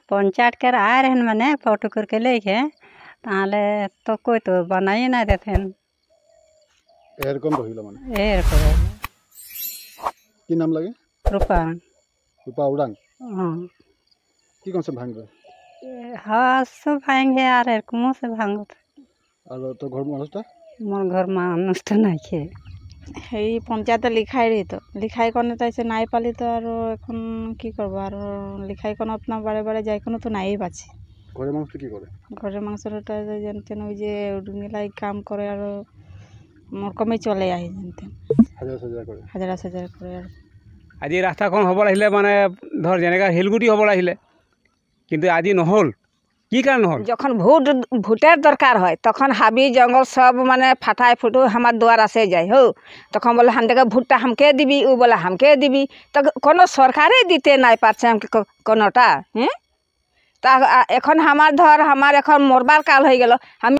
पंचायत कर आए रहन मैंने फोटो करके लेके ताले तो कोई तो बनाई ना देते এরকম রহিল মানে এরকম কি নাম লাগে रूपा রূপা উড়াং हाँ কি কোন সে ভাঙবে हाँ सब भाएंगे यार एरकम से भांगो আর তো ঘর মানুষটা मोर घर में अनुष्ठान नहीं खे এই পঞ্চায়েতে লিখাই রইত লিখাই কোনে তাইছে নাই পালি তো আর এখন কি করব আর লিখাই কোন আপনা বাড়ি বাড়ি যাই কোনো তো নাই পাচ্ছি ঘরের মানুষ কি করে ঘরের মাংসটা জানতেন ওই যে মিলাই কাম করে আর মোর কমে চলে আই জানতেন হাজার করে আর আজি রাস্তাখন হ'ব লাগিলে মানে ধৰ যেনেকৈ শিলগুটি হ'ব লাগিলে কিন্তু আজি নহ'ল কি কাৰণে নহ'ল যখন ভোটের দরকার হয় তখন হাবি জঙ্গল সব মানে ফাটাই ফুটু আমার দুয়ার আসে যায় হো তখন বলে হামকে ভোটটা হামকে দিবি ও বলে হামকে দিবি তো কোনো সরকারে দিতে নাই পারছে আমাকে কোনোটা হ্যাঁ তা এখন আমার ধর আমার এখন মরবার কাল হয়ে গেল আমি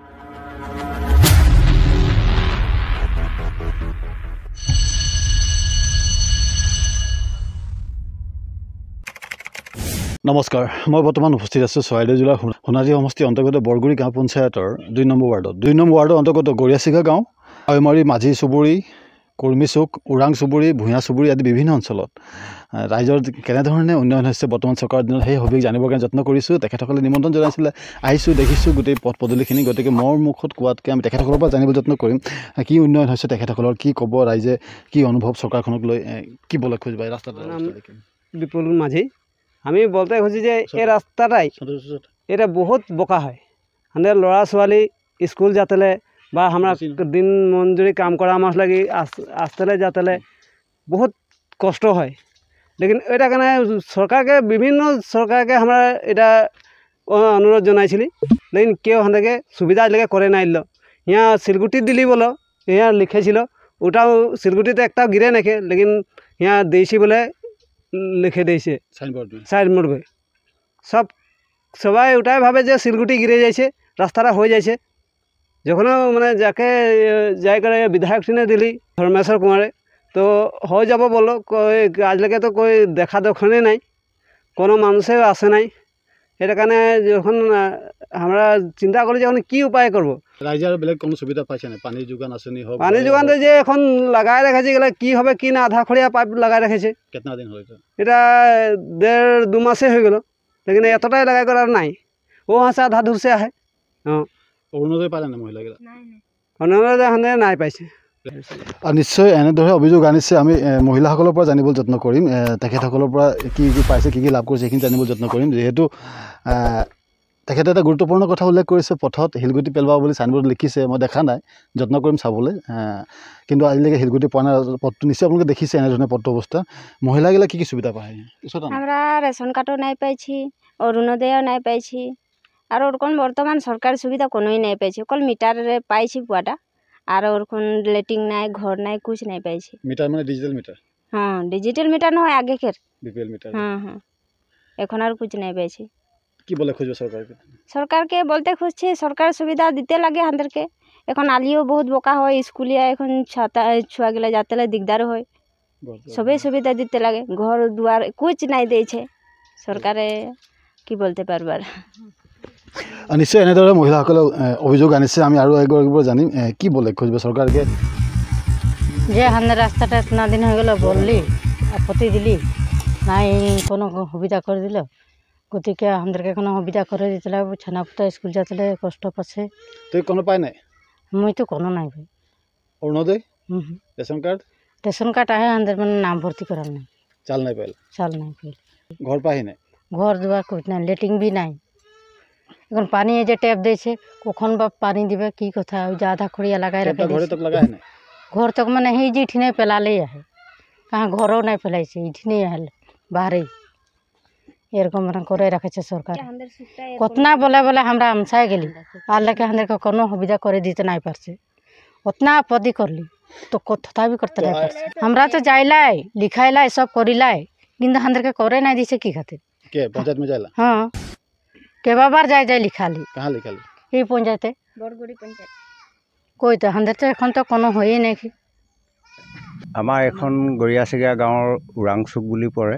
নমস্কাৰ মই বৰ্তমান উপস্থিত আছোঁ চৰাইদেউ জিলাৰ সোণাৰী সমষ্টি অন্তৰ্গত বৰগুৰি গাঁও পঞ্চায়তৰ 2 নম্বৰ ৱাৰ্ডৰ অন্তৰ্গত গৰিয়াচিগা গাঁও আইমাৰী মাঝি চুবুৰী কৰ্মী চুক ওৰাং চুবুৰী ভূঞা চুবুৰী আদি বিভিন্ন অঞ্চলত ৰাইজৰ কেনেধৰণে উন্নয়ন হৈছে বৰ্তমান চৰকাৰৰ দিনত সেই সবিশেষ জানিবৰ কাৰণে যত্ন কৰিছোঁ তেখেতসকলে নিমন্ত্ৰণ জনাইছিলে আহিছোঁ দেখিছোঁ গোটেই পথ পদূলিখিনি গতিকে মোৰ মুখত কোৱাতকৈ আমি তেখেতসকলৰ পৰা জানিবলৈ যত্ন কৰিম কি উন্নয়ন হৈছে তেখেতসকলৰ কি ক'ব ৰাইজে কি অনুভৱ চৰকাৰখনক লৈ কি বলে খুঁজবা এই ৰাস্তাটো বিপুল মাঝি আমি বলতে খুঁজি যে এই ৰাস্তাটাই এটা বহুত বোকা হয় আমাদেৰ ল'ৰা ছোৱালী স্কুল যাতেলে বা আমরা দিন মজুরি কাম করা মাস লাগি আসতেলে যাতেলে বহুত কষ্ট হয় লেকিন এটা কারণে সরকারকে বিভিন্ন সরকারকে আমরা এটা অনুরোধ জানাইছিলি লেকিন কেউ আমাদেরকে সুবিধা লেগে করে নাই দিল ইয়া শিলগুটি দিলি বলো ইয়া লিখেছিল ওটাও শিলগুটিতে একটাও গিরে নাখে লেকিন ইয়া দিয়েছি বলে লিখে দিয়েছে সাইনবোর্ড সবাই ওটাই ভাবে যে শিলগুটি গিরে যাইছে রাস্তাটা হয়ে যাইছে যখন মানে যাকে যাই করে বিধায়ক টিনে দিলি ধর্মেশ্বর কুমারে তো হয়ে যাব বললো আজকে তো কই দেখা দক্ষণে নাই কোনো মানুষেও আসে নাই এটা কারণে যখন আমরা চিন্তা করি যখন কি উপায় করব রাইজে আর বেলেগ কোনো সুবিধা পাইছে না পানি যোগান আসেনি হোক পানি যোগান যে এখন লাগাই রেখেছে গেলে কি হবে কি না আধা খড়িয়া পাইপ লাগাই রেখেছে কেতনা দিন হলো এটা 1.5-2 মাসে হয়ে গেল লেকিন এতটাই লাগাই করার নাই ও হাসে আধা দূর সে আহে অৰুণোদয় পালে না মহিলাগিলা অৰুণোদয় নাই পাইছে আৰু নিশ্চয় এনেদৰে অভিযোগ আনিছে আমি মহিলাসকলৰ পৰা জানিবলৈ যত্ন কৰিম তেখেতসকলৰ পৰা কি কি পাইছে কি কি লাভ কৰিছে সেইখিনি জানিবলৈ যত্ন কৰিম যিহেতু তেখেতে এটা গুৰুত্বপূৰ্ণ কথা উল্লেখ কৰিছে পথত শিলগুটি পেলোৱা বুলি চাইনবোৰ্ড লিখিছে মই দেখা নাই যত্ন কৰিম চাবলৈ কিন্তু আজিলৈকে শিলগুটি পোৱা নাই পথটো নিশ্চয় আপোনালোকে দেখিছে এনেধৰণে পথটো অৱস্থা মহিলাগিলা কি কি সুবিধা পায় আমরা রেশন কার্ডও নাই পাইছি অরুণোদয়ও নাই পাইছি আর ওরকম বর্তমান সরকার সুবিধা কোনোই নাই পাইছি অকল মিটারে পাইছি পুয়াটা আর ওরকম লেটিং নাই ঘর নাই কুছ নাই পাইছি মিটার মানে ডিজিটাল মিটার হ্যাঁ ডিজিটাল মিটার নয় আগেকার বিপিএল মিটার হ্যাঁ হ্যাঁ এখন আর কুছ নাই পাইছি কি বলে খুঁজবে সরকারকে বলতে খুঁজছি সরকার সুবিধা দিতে লাগে আমাদেরকে এখন আলিও বহুত বোকা হয় স্কুলিয়া এখন ছুয়াগুলা যাতে দিকদার হয় সবই সুবিধা দিতে লাগে ঘর দুয়ার কুছ নাই দিয়েছে সরকারে কি বলতে পারবার নিশ্চয় এনেদৰে মহিলাসকলে অভিযোগ আনিছে আমি আৰু এগৰাকীৰ পৰা জানিম কি বলে খুঁজবে সরকারকে যে আমাদের রাস্তাটা ইतना দিন হয়ে গেল বললি আপত্তি দিলি নাই কোনো সুবিধা করে দিল গতিকে আমাদেরকে কোনো সুবিধা করে দিতে লাগবে ছানাপুতা স্কুল যেতে কষ্ট পাচ্ছে তুই কোনো পাই নাই মুই তো কোনো নাই ভাই অরুণোদয় রেশন কার্ড আহে আমাদের মানে নাম ভর্তি করার নাই চাল নাই পাইল ঘর পাই নাই ঘর দুয়ার কুछ নাই লেটিং भी নাই এখন পানি এই যে ট্যাপ দিয়েছে কখন বা পানি দিবে কি কথা ওই যে আধা খড়িয়া লাগাই রাখে ঘরে তক লাগাই নাই ঘর তক মানে এই যে ঠিনে পেলালেই আহে কাহা ঘরও নাই ফেলাইছে ঠিনে আহে বাহারে এরকম মানে করে রাখেছে সরকার কতনা বলে বলে আমরা আমসাই গেলি আর लेके हमरे কোনো সুবিধা করে দিতে নাই পারছে उतना पदी करली तो कथा भी करते नहीं पारছে আমরা তো যাইলাই লিখাইলাই সব করিলাই কিন্তু हमरे করে নাই দিছে কি খাतिर के पंचायत में जाइला हां के बार যাই লিখালি कहां लिखाली এই পঞ্চায়েতে বরগুড়ি পঞ্চায়েত কই তো हमरे তো এখন তো কোনো হই নাই আমাৰ এখন গৰিয়াচিগা গাঁৱৰ ওৰাং চুক বুলি পৰে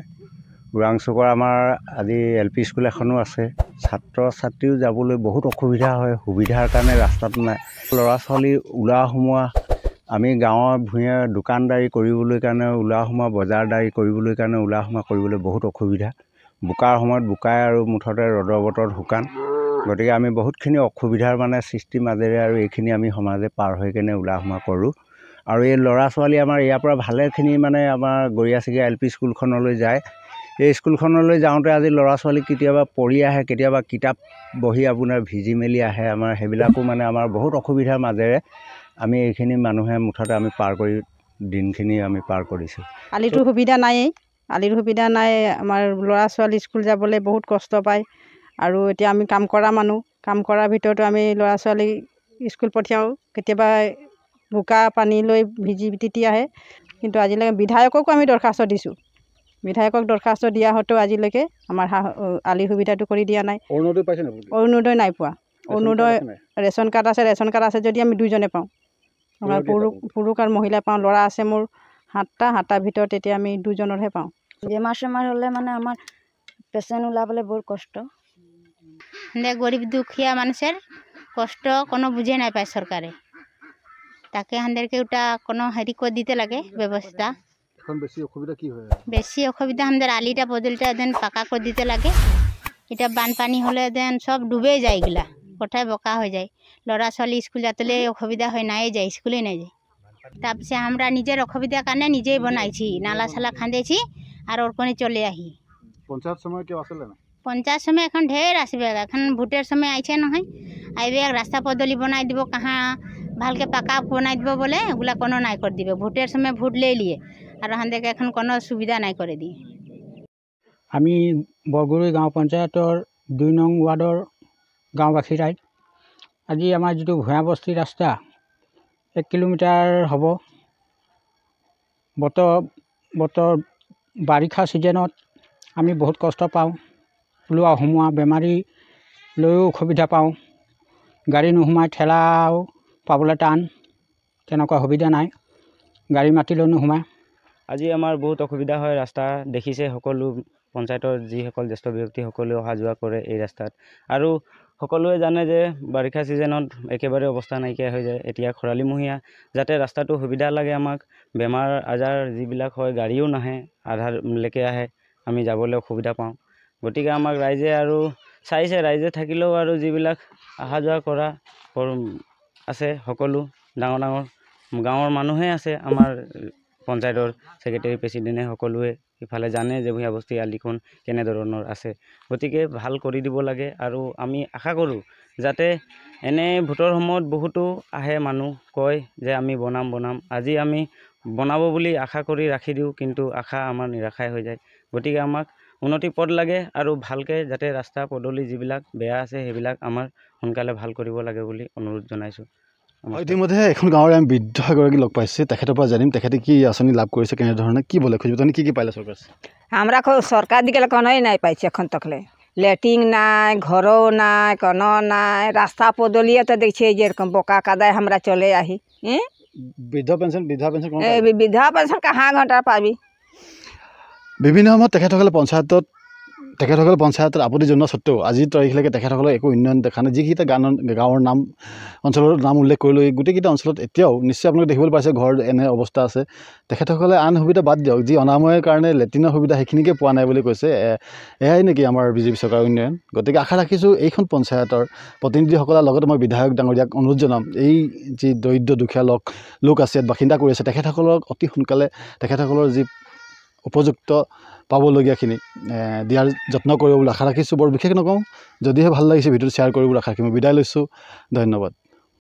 ওৰাং চুকৰ আমাৰ আজি LP স্কুল এখনো আছে। ছাত্ৰ ছাত্ৰীও যাবলৈ বহুত অসুবিধা হয়, সুবিধাৰ কাৰণে ৰাস্তাটো নাই। ল'ৰা ছোৱালী ওলোৱা সোমোৱা, আমি গাঁৱৰ ভূঞে দোকানদাৰী কৰিবলৈ কাৰণে ওলোৱা সোমোৱা, বজাৰদাৰী কৰিবলৈ কাৰণে ওলোৱা সোমোৱা কৰিবলৈ বহুত অসুবিধা। বোকাৰ সময়ত বোকাই আৰু মুঠতে ৰ'দৰ বতৰত শুকান। গতিকে আমি বহুতখিনি অসুবিধাৰ মানে সৃষ্টিৰ মাজেৰে আৰু এইখিনি আমি সমাজে পাৰ হৈ কেনে ওলোৱা সোমোৱা কৰোঁ। আৰু এই ল'ৰা ছোৱালী আমাৰ ইয়াৰ পৰা ভালেখিনি মানে আমাৰ গৰিয়াচিগা LP স্কুলখনলৈ যায়। এই স্কুলখনলৈ যাওঁতে আজি ল'ৰা ছোৱালী কেতিয়াবা পঢ়ি আহে, কেতিয়াবা কিতাপ বহি আপোনাৰ ভিজি মেলি আহে। আমাৰ সেইবিলাকো মানে আমাৰ বহুত অসুবিধাৰ মাজেৰে আমি এইখিনি মানুহে মুঠতে আমি পাৰ কৰি দিনখিনি আমি পাৰ কৰিছোঁ। আলিটোৰ সুবিধা নায়েই, আলিৰ সুবিধা নাই। আমাৰ ল'ৰা ছোৱালী স্কুল যাবলৈ বহুত কষ্ট পায়। আৰু এতিয়া আমি কাম কৰা মানুহ, কাম কৰাৰ ভিতৰতো আমি ল'ৰা ছোৱালী স্কুল পঠিয়াওঁ। কেতিয়াবা বোকা পানী লৈ ভিজি তিতি আহে। কিন্তু আজিলৈকে বিধায়ককো আমি দৰখাস্ত দিছোঁ। বিধায়কক দৰখাস্ত দিয়া হয়তো আজিলৈকে আমাৰ আলিৰ সুবিধাটো কৰি দিয়া নাই। অৰুণোদয় পাইছে নে? অৰুণোদয় নাই পোৱা। অৰুণোদয় ৰেচন কাৰ্ড আছে, ৰেচন কাৰ্ড আছে যদি আমি 2জনে পাওঁ। আমাৰ পুৰুষ আৰু মহিলা পাওঁ। ল'ৰা আছে মোৰ 7টাৰ ভিতৰত এতিয়া আমি 2জনৰহে পাওঁ। বেমাৰ চেমাৰ হ'লে মানে আমাৰ পেচেণ্ট ওলাবলৈ বহুত কষ্ট। গরিব দুঃখীয়া মানুষের কষ্ট কোনো বুঝে নাই পায় সরকারে। তাকে আমাদেরকে ওটা কোনো হেরি করে দিতে লাগে ব্যবস্থা। এখন বেশি অসুবিধা কি হয়? বেশি অসুবিধা আমাদের আলিটা বদলটা দেন পাকা করে দিতে লাগে। এটা বানপানি হলে দেন সব ডুবে যায়, এগুলা কোথায় বোকা হয়ে যায়। লড়া ছোৱালী স্কুল যাতলে অসুবিধা হয় নাই যায়, স্কুলে নাই যায়। তারপরে আমরা নিজের অসুবিধার কারণে নিজেই বনাইছি, নালা সালা খান্দেছি আর ওর কোনে চলে আহি। পঞ্চায়েত সময় কেউ আসলে না? পঞ্চায়েত সময় এখন ঢের আসবে, এখন ভোটের সময় আইছে নহয়। আইবে রাস্তা পদলি বনাই দিব, কাহা ভালকে পাকা বনাই দিব বলে, ওগুলা কোনো নাই করে দিবে। ভোটের সময় ভোট লে লিয়ে আর আমাদেরকে এখন কোনো সুবিধা নাই করে দিয়ে। আমি বৰগুৰি গাঁও পঞ্চায়তৰ 2 নং ৱাৰ্ডৰ গাঁওবাসী ৰাইজ। আজি আমাৰ যিটো ভূঞাবস্তি ৰাস্তা 1 কিলোমিটাৰ হ'ব। বতৰ বাৰিষা ছিজনত আমি বহুত কষ্ট পাওঁ। ওলোৱা সোমোৱা বেমাৰী লৈও অসুবিধা পাওঁ। গাড়ী নোসোমায়, ঠেলাও পাবলৈ টান, তেনেকুৱা সুবিধা নাই। গাড়ী মাতিলেও নোসোমায়। আজি আমাৰ বহুত অসুবিধা হয়। ৰাস্তা দেখিছে সকলো পঞ্চায়তৰ যিসকল জ্যেষ্ঠ ব্যক্তি সকলোৱে অহা যোৱা কৰে এই ৰাস্তাত। আৰু সকলোৱে জানে যে বাৰিষা ছিজনত একেবাৰে অৱস্থা নাইকিয়া হৈ যায়। এতিয়া খৰালিমহীয়া যাতে ৰাস্তাটো সুবিধা লাগে আমাক। বেমাৰ আজাৰ যিবিলাক হয় গাড়ীও নাহে, আধালৈকে আহে, আমি যাবলৈ অসুবিধা পাওঁ। গতিকে আমাক ৰাইজে আৰু চাইছে, ৰাইজে থাকিলেও আৰু যিবিলাক অহা যোৱা কৰা আছে সকলো ডাঙৰ ডাঙৰ গাঁৱৰ মানুহে আছে, আমাৰ পঞ্চায়তৰ ছেক্ৰেটাৰী প্ৰেছিডেণ্টে সকলোৱে ইফালে জানে যে ভূঞাবস্তি আলিখন কেনেধৰণৰ আছে। গতিকে ভাল কৰি দিব লাগে। আৰু আমি আশা কৰোঁ যাতে এনে ভোটৰ সময়ত বহুতো আহে মানুহ কয় যে আমি বনাম। আজি আমি বনাব বুলি আশা কৰি ৰাখি দিওঁ, কিন্তু আশা আমাৰ নিৰাশাই হৈ যায়। গতিকে আমাক উন্নতি পথ লাগে আৰু ভালকৈ যাতে ৰাস্তা পদূলি যিবিলাক বেয়া আছে সেইবিলাক আমাৰ সোনকালে ভাল কৰিব লাগে বুলি অনুৰোধ জনাইছোঁ। ইতিমধ্যে এখন গাঁৱৰে আমি বৃদ্ধ এগৰাকী লগ পাইছে, তেখেতৰ পৰা জানিম তেখেতে কি আঁচনি লাভ কৰিছে, কেনেধৰণে কি বলে খুজিব, কি কি পাইলে চৰকাৰ? আমরা সরকার দিকে কোনোই নাই পাইছি এখন তকলে। লেট্রিন নাই, ঘরও নাই, কোনো নাই, রাস্তা পদলিয়ে তো দেখছি যেরকম বোকা কাদায় আমরা চলে আহি। বৃদ্ধা পেঞ্চন বৃদ্ধা পেঞ্চন কাহা ঘণ্টা পাবি। বিভিন্ন সময়ত তেখেতসকলে পঞ্চায়তত আপত্তি জনোৱা সত্ত্বেও আজিৰ তাৰিখলৈকে তেখেতসকলে একো উন্নয়ন দেখা নাই। যিকেইটা গাঁৱৰ নাম অঞ্চলৰ নাম উল্লেখ কৰিলোঁ, এই গোটেইকেইটা অঞ্চলত এতিয়াও নিশ্চয় আপোনালোকে দেখিবলৈ পাইছে ঘৰ এনে অৱস্থা আছে। তেখেতসকলে আন সুবিধা বাদ দিয়ক, যি অনাময়ৰ কাৰণে লেট্ৰিনৰ সুবিধা সেইখিনিকে পোৱা নাই বুলি কৈছে। এয়াই নেকি আমাৰ BJP চৰকাৰৰ উন্নয়ন? গতিকে আশা ৰাখিছোঁ এইখন পঞ্চায়তৰ প্ৰতিনিধিসকলৰ লগতে মই বিধায়ক ডাঙৰীয়াক অনুৰোধ জনাম, এই যি দৰিদ্ৰ দুখীয়া লোক আছে, ইয়াত বাসিন্দা কৰি আছে, তেখেতসকলক অতি সোনকালে তেখেতসকলৰ যি উপযুক্ত পাবলগীয়াখিনি দিয়াৰ যত্ন কৰিব বুলি আশা ৰাখিছোঁ। বৰ বিশেষ নকওঁ, যদিহে ভাল লাগিছে ভিডিঅ'টো শ্বেয়াৰ কৰিবলৈ আশা ৰাখিম। বিদায় লৈছোঁ, ধন্যবাদ।